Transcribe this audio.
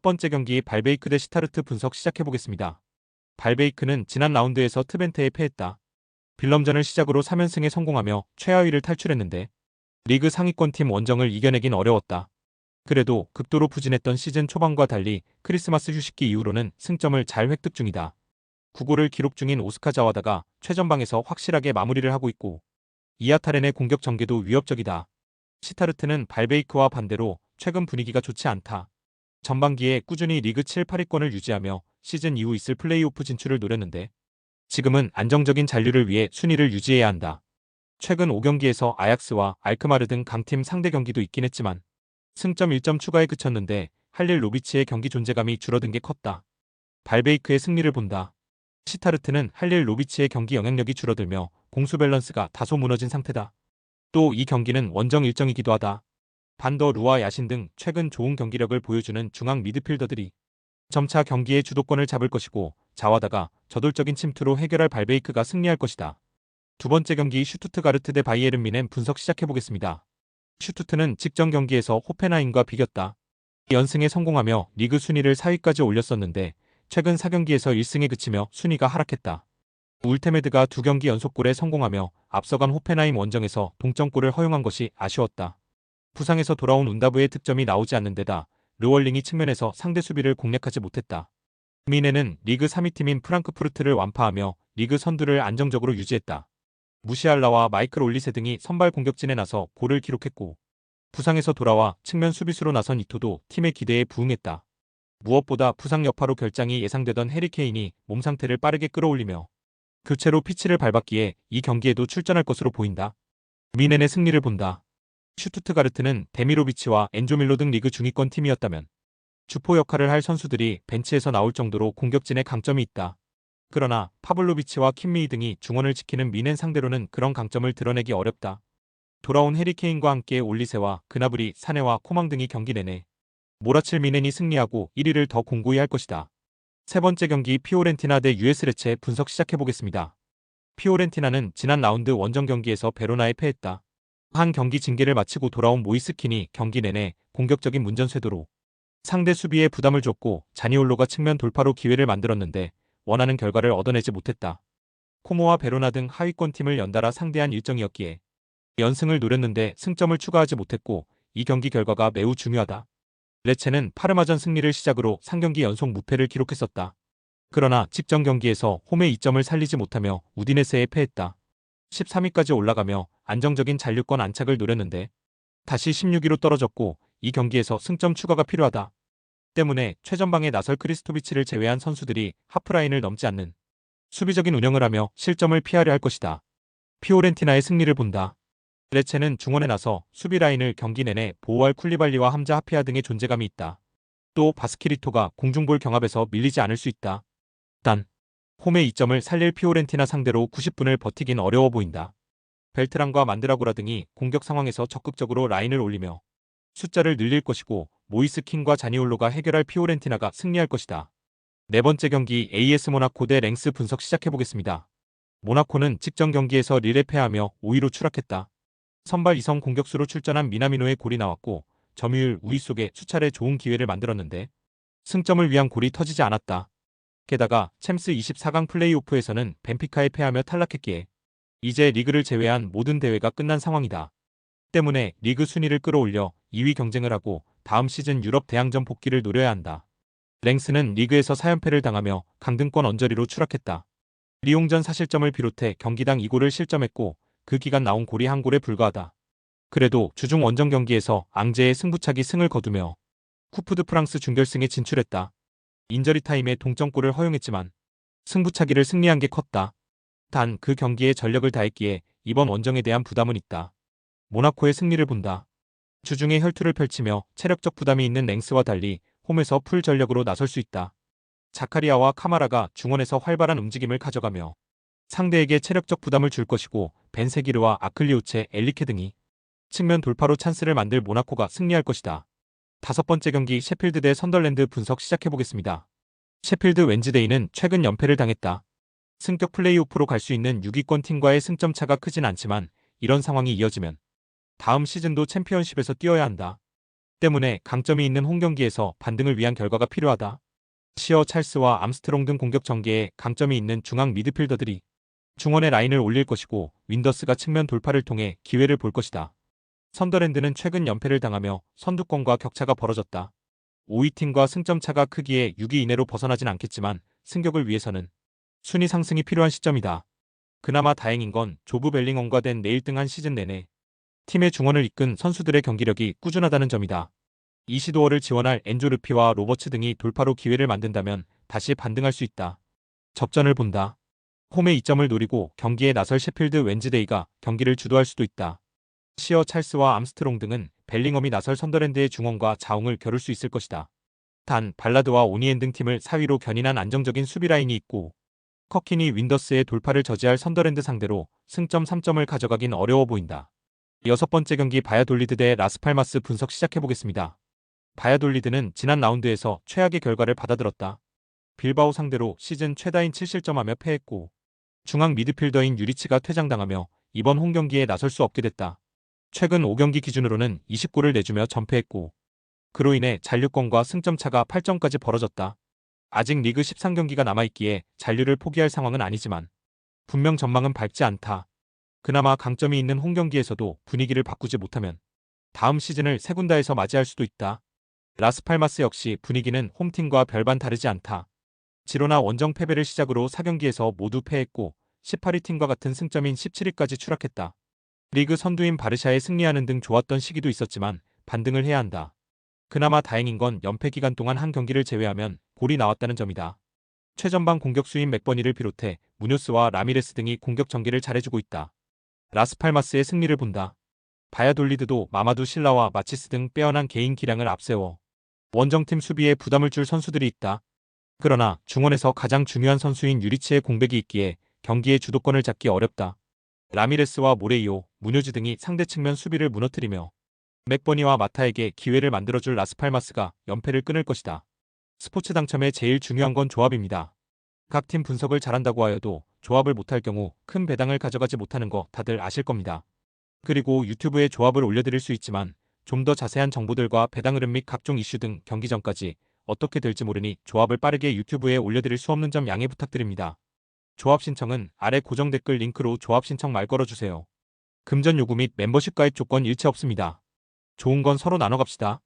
번째 경기 발베이크 대 시타르트 분석 시작해보겠습니다. 발베이크는 지난 라운드에서 트벤테에 패했다. 빌럼전을 시작으로 3연승에 성공하며 최하위를 탈출했는데 리그 상위권 팀 원정을 이겨내긴 어려웠다. 그래도 극도로 부진했던 시즌 초반과 달리 크리스마스 휴식기 이후로는 승점을 잘 획득 중이다. 9골을 기록 중인 오스카 자와다가 최전방에서 확실하게 마무리를 하고 있고 이아타렌의 공격 전개도 위협적이다. 시타르트는 발베이크와 반대로 최근 분위기가 좋지 않다. 전반기에 꾸준히 리그 7, 8위권을 유지하며 시즌 이후 있을 플레이오프 진출을 노렸는데 지금은 안정적인 잔류를 위해 순위를 유지해야 한다. 최근 5경기에서 아약스와 알크마르 등 강팀 상대 경기도 있긴 했지만 승점 1점 추가에 그쳤는데 할릴 로비치의 경기 존재감이 줄어든 게 컸다. 발베이크의 승리를 본다. 시타르트는 할릴 로비치의 경기 영향력이 줄어들며 공수 밸런스가 다소 무너진 상태다. 또 이 경기는 원정 일정이기도 하다. 반더 루와 야신 등 최근 좋은 경기력을 보여주는 중앙 미드필더들이 점차 경기의 주도권을 잡을 것이고 자와다가 저돌적인 침투로 해결할 발베이크가 승리할 것이다. 두 번째 경기 슈투트가르트 대 바이에른 뮌헨 분석 시작해보겠습니다. 슈투트는 직전 경기에서 호펜하임과 비겼다. 연승에 성공하며 리그 순위를 4위까지 올렸었는데 최근 4경기에서 1승에 그치며 순위가 하락했다. 울테메드가 2경기 연속골에 성공하며 앞서간 호펜하임 원정에서 동점골을 허용한 것이 아쉬웠다. 부상에서 돌아온 운다브의 득점이 나오지 않는 데다 르월링이 측면에서 상대 수비를 공략하지 못했다. 뮌헨은 리그 3위 팀인 프랑크푸르트를 완파하며 리그 선두를 안정적으로 유지했다. 무시알라와 마이클 올리세 등이 선발 공격진에 나서 골을 기록했고 부상에서 돌아와 측면 수비수로 나선 이토도 팀의 기대에 부응했다. 무엇보다 부상 여파로 결장이 예상되던 해리 케인이 몸 상태를 빠르게 끌어올리며 교체로 피치를 밟았기에 이 경기에도 출전할 것으로 보인다. 뮌헨의 승리를 본다. 슈투트가르트는 데미로비치와 엔조밀로 등 리그 중위권 팀이었다면 주포 역할을 할 선수들이 벤치에서 나올 정도로 공격진에 강점이 있다. 그러나 파블로비치와 킴미히 등이 중원을 지키는 뮌헨 상대로는 그런 강점을 드러내기 어렵다. 돌아온 해리 케인과 함께 올리세와 그나브리, 사네와 코망 등이 경기 내내 몰아칠 뮌헨이 승리하고 1위를 더 공고히 할 것이다. 세 번째 경기 피오렌티나 대 US 레체 분석 시작해보겠습니다. 피오렌티나는 지난 라운드 원정 경기에서 베로나에 패했다. 한 경기 징계를 마치고 돌아온 모이스킨이 경기 내내 공격적인 문전 쇄도로 상대 수비에 부담을 줬고 자니올로가 측면 돌파로 기회를 만들었는데 원하는 결과를 얻어내지 못했다. 코모와 베로나 등 하위권 팀을 연달아 상대한 일정이었기에 연승을 노렸는데 승점을 추가하지 못했고 이 경기 결과가 매우 중요하다. 레체는 파르마전 승리를 시작으로 3경기 연속 무패를 기록했었다. 그러나 직전 경기에서 홈의 2점을 살리지 못하며 우디네세에 패했다. 13위까지 올라가며 안정적인 잔류권 안착을 노렸는데 다시 16위로 떨어졌고 이 경기에서 승점 추가가 필요하다. 때문에 최전방에 나설 크리스토비치를 제외한 선수들이 하프라인을 넘지 않는 수비적인 운영을 하며 실점을 피하려 할 것이다. 피오렌티나의 승리를 본다. 레체는 중원에 나서 수비 라인을 경기 내내 보호할 쿨리발리와 함자 하피아 등의 존재감이 있다. 또 바스키리토가 공중볼 경합에서 밀리지 않을 수 있다. 단 홈의 2점을 살릴 피오렌티나 상대로 90분을 버티긴 어려워 보인다. 벨트란과 만드라고라 등이 공격 상황에서 적극적으로 라인을 올리며 숫자를 늘릴 것이고 모이스킨과 자니올로가 해결할 피오렌티나가 승리할 것이다. 네 번째 경기 AS 모나코 대 랭스 분석 시작해보겠습니다. 모나코는 직전 경기에서 릴에 패하며 5위로 추락했다. 선발 2성 공격수로 출전한 미나미노의 골이 나왔고 점유율 우위 속에 수차례 좋은 기회를 만들었는데 승점을 위한 골이 터지지 않았다. 게다가 챔스 24강 플레이오프에서는 벤피카에 패하며 탈락했기에 이제 리그를 제외한 모든 대회가 끝난 상황이다. 때문에 리그 순위를 끌어올려 2위 경쟁을 하고 다음 시즌 유럽 대항전 복귀를 노려야 한다. 랭스는 리그에서 4연패를 당하며 강등권 언저리로 추락했다. 리옹전 사실점을 비롯해 경기당 2골을 실점했고 그 기간 나온 골이 한 골에 불과하다. 그래도 주중 원정 경기에서 앙제의 승부차기 승을 거두며 쿠프 드 프랑스 준결승에 진출했다. 인저리 타임에 동점골을 허용했지만 승부차기를 승리한 게 컸다. 단 그 경기에 전력을 다했기에 이번 원정에 대한 부담은 있다. 모나코의 승리를 본다. 주중에 혈투를 펼치며 체력적 부담이 있는 랭스와 달리 홈에서 풀 전력으로 나설 수 있다. 자카리아와 카마라가 중원에서 활발한 움직임을 가져가며 상대에게 체력적 부담을 줄 것이고 벤세기르와 아클리오체, 엘리케 등이 측면 돌파로 찬스를 만들 모나코가 승리할 것이다. 다섯 번째 경기 셰필드 대 선덜랜드 분석 시작해보겠습니다. 셰필드 웬즈데이는 최근 연패를 당했다. 승격 플레이오프로 갈 수 있는 6위권 팀과의 승점 차가 크진 않지만 이런 상황이 이어지면 다음 시즌도 챔피언십에서 뛰어야 한다. 때문에 강점이 있는 홈경기에서 반등을 위한 결과가 필요하다. 시어, 찰스와 암스트롱 등 공격 전개에 강점이 있는 중앙 미드필더들이 중원의 라인을 올릴 것이고 윈더스가 측면 돌파를 통해 기회를 볼 것이다. 선더랜드는 최근 연패를 당하며 선두권과 격차가 벌어졌다. 5위 팀과 승점 차가 크기에 6위 이내로 벗어나진 않겠지만 승격을 위해서는 순위 상승이 필요한 시점이다. 그나마 다행인 건 조브 벨링엄과 된 내일 등한 시즌 내내 팀의 중원을 이끈 선수들의 경기력이 꾸준하다는 점이다. 이시도어를 지원할 엔조 르피와 로버츠 등이 돌파로 기회를 만든다면 다시 반등할 수 있다. 접전을 본다. 홈의 이점을 노리고 경기에 나설 셰필드 웬즈데이가 경기를 주도할 수도 있다. 시어, 찰스와 암스트롱 등은 벨링엄이 나설 선더랜드의 중원과 자웅을 겨룰 수 있을 것이다. 단 발라드와 오니엔 등 팀을 4위로 견인한 안정적인 수비 라인이 있고 커킨이 윈더스의 돌파를 저지할 선더랜드 상대로 승점 3점을 가져가긴 어려워 보인다. 여섯 번째 경기 바야돌리드 대 라스팔마스 분석 시작해보겠습니다. 바야돌리드는 지난 라운드에서 최악의 결과를 받아들었다. 빌바오 상대로 시즌 최다인 7실점하며 패했고 중앙 미드필더인 유리치가 퇴장당하며 이번 홈경기에 나설 수 없게 됐다. 최근 5경기 기준으로는 20골을 내주며 전패했고 그로 인해 잔류권과 승점차가 8점까지 벌어졌다. 아직 리그 13경기가 남아있기에 잔류를 포기할 상황은 아니지만 분명 전망은 밝지 않다. 그나마 강점이 있는 홈경기에서도 분위기를 바꾸지 못하면 다음 시즌을 세군다에서 맞이할 수도 있다. 라스팔마스 역시 분위기는 홈팀과 별반 다르지 않다. 지로나 원정 패배를 시작으로 4경기에서 모두 패했고 18위 팀과 같은 승점인 17위까지 추락했다. 리그 선두인 바르샤에 승리하는 등 좋았던 시기도 있었지만 반등을 해야 한다. 그나마 다행인 건 연패 기간 동안 한 경기를 제외하면 골이 나왔다는 점이다. 최전방 공격수인 맥버니를 비롯해 무뇨스와 라미레스 등이 공격 전개를 잘해주고 있다. 라스팔마스의 승리를 본다. 바야돌리드도 마마두 실라와 마치스 등 빼어난 개인 기량을 앞세워 원정팀 수비에 부담을 줄 선수들이 있다. 그러나 중원에서 가장 중요한 선수인 유리치의 공백이 있기에 경기의 주도권을 잡기 어렵다. 라미레스와 모레이오, 무뇨즈 등이 상대 측면 수비를 무너뜨리며 맥버니와 마타에게 기회를 만들어줄 라스팔마스가 연패를 끊을 것이다. 스포츠 당첨에 제일 중요한 건 조합입니다. 각 팀 분석을 잘한다고 하여도 조합을 못할 경우 큰 배당을 가져가지 못하는 거 다들 아실 겁니다. 그리고 유튜브에 조합을 올려드릴 수 있지만 좀 더 자세한 정보들과 배당 흐름 및 각종 이슈 등 경기 전까지 어떻게 될지 모르니 조합을 빠르게 유튜브에 올려드릴 수 없는 점 양해 부탁드립니다. 조합 신청은 아래 고정 댓글 링크로 조합 신청 말 걸어주세요. 금전 요구 및 멤버십 가입 조건 일체 없습니다. 좋은 건 서로 나눠 갑시다.